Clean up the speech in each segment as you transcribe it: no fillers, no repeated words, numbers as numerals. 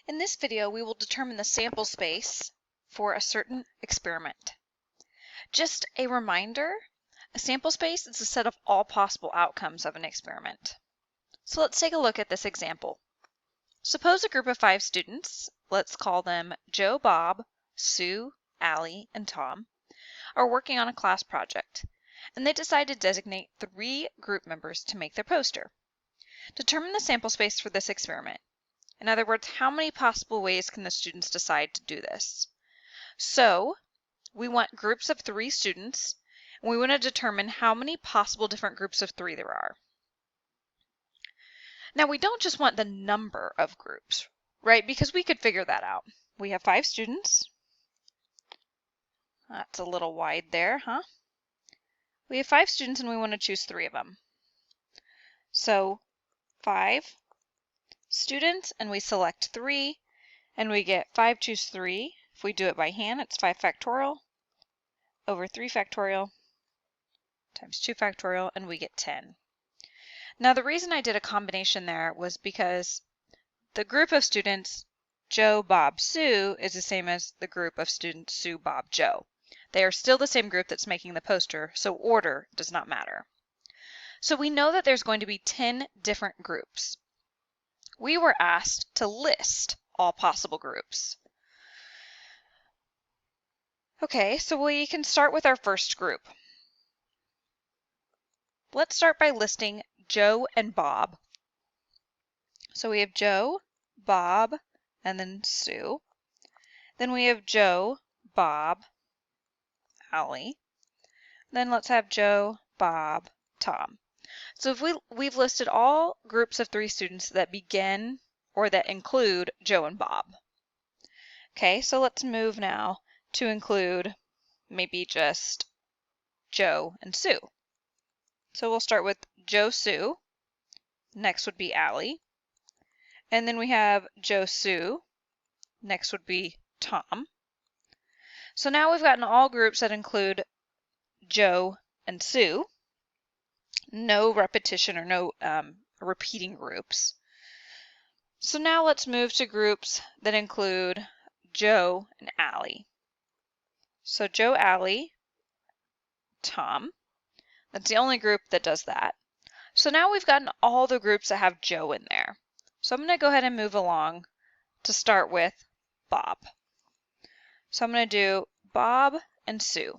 In this video, we will determine the sample space for a certain experiment. Just a reminder, a sample space is a set of all possible outcomes of an experiment. So let's take a look at this example. Suppose a group of 5 students, let's call them Joe, Bob, Sue, Allie, and Tom, are working on a class project, and they decide to designate 3 group members to make their poster. Determine the sample space for this experiment. In other words, how many possible ways can the students decide to do this? So we want groups of 3 students, and we want to determine how many possible different groups of 3 there are. Now we don't just want the number of groups, right? Because we could figure that out. We have 5 students. That's a little wide there, huh? We have 5 students and we want to choose 3 of them. So 5 students, and we select 3, and we get 5 choose 3. If we do it by hand, it's 5 factorial over 3 factorial times 2 factorial, and we get 10. Now the reason I did a combination there was because the group of students Joe, Bob, Sue is the same as the group of students Sue, Bob, Joe. They are still the same group that's making the poster, so order does not matter. So we know that there's going to be 10 different groups. We were asked to list all possible groups. Okay, so we can start with our first group. Let's start by listing Joe and Bob. So we have Joe, Bob, and then Sue. Then we have Joe, Bob, Allie. Then let's have Joe, Bob, Tom. So if we've listed all groups of 3 students that begin or that include Joe and Bob. Okay, so let's move now to include maybe just Joe and Sue. So we'll start with Joe, Sue. Next would be Allie. And then we have Joe, Sue. Next would be Tom. So now we've gotten all groups that include Joe and Sue. No repetition or no repeating groups. So now let's move to groups that include Joe and Allie. So Joe, Allie, Tom. That's the only group that does that. So now we've gotten all the groups that have Joe in there. So I'm going to go ahead and move along to start with Bob. So I'm going to do Bob and Sue.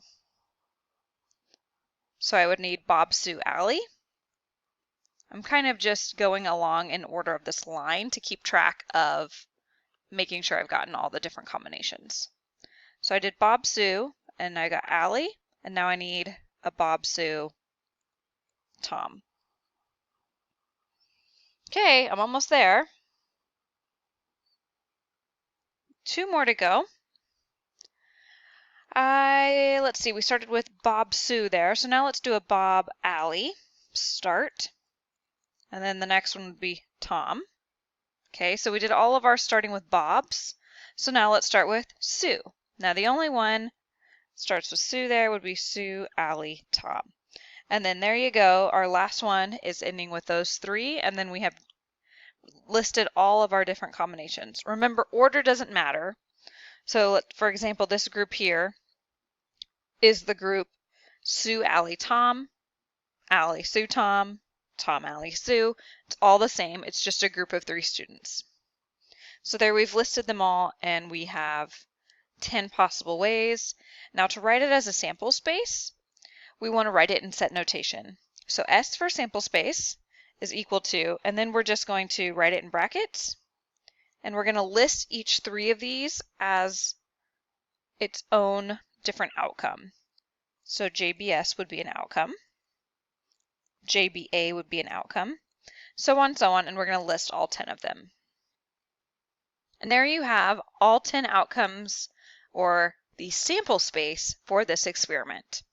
So I would need Bob, Sue, Allie. I'm kind of just going along in order of this line to keep track of making sure I've gotten all the different combinations. So I did Bob, Sue, and I got Allie, and now I need a Bob, Sue, Tom. Okay, I'm almost there. 2 more to go. Let's see, we started with Bob, Sue there, so now let's do a Bob, Allie, start. And then the next one would be Tom. Okay, so we did all of our starting with Bob's. So now let's start with Sue. Now the only one starts with Sue there would be Sue, Allie, Tom. And then there you go. Our last one is ending with those 3, and then we have listed all of our different combinations. Remember, order doesn't matter. So for example, this group here is the group Sue, Allie, Tom, Allie, Sue, Tom, Tom, Allie, Sue. It's all the same. It's just a group of 3 students. So there we've listed them all, and we have 10 possible ways. Now to write it as a sample space, we want to write it in set notation. So S for sample space is equal to, and then we're just going to write it in brackets, and we're going to list each 3 of these as its own different outcome. So JBS would be an outcome. JBA would be an outcome, so on, and we're going to list all 10 of them. And there you have all 10 outcomes, or the sample space for this experiment.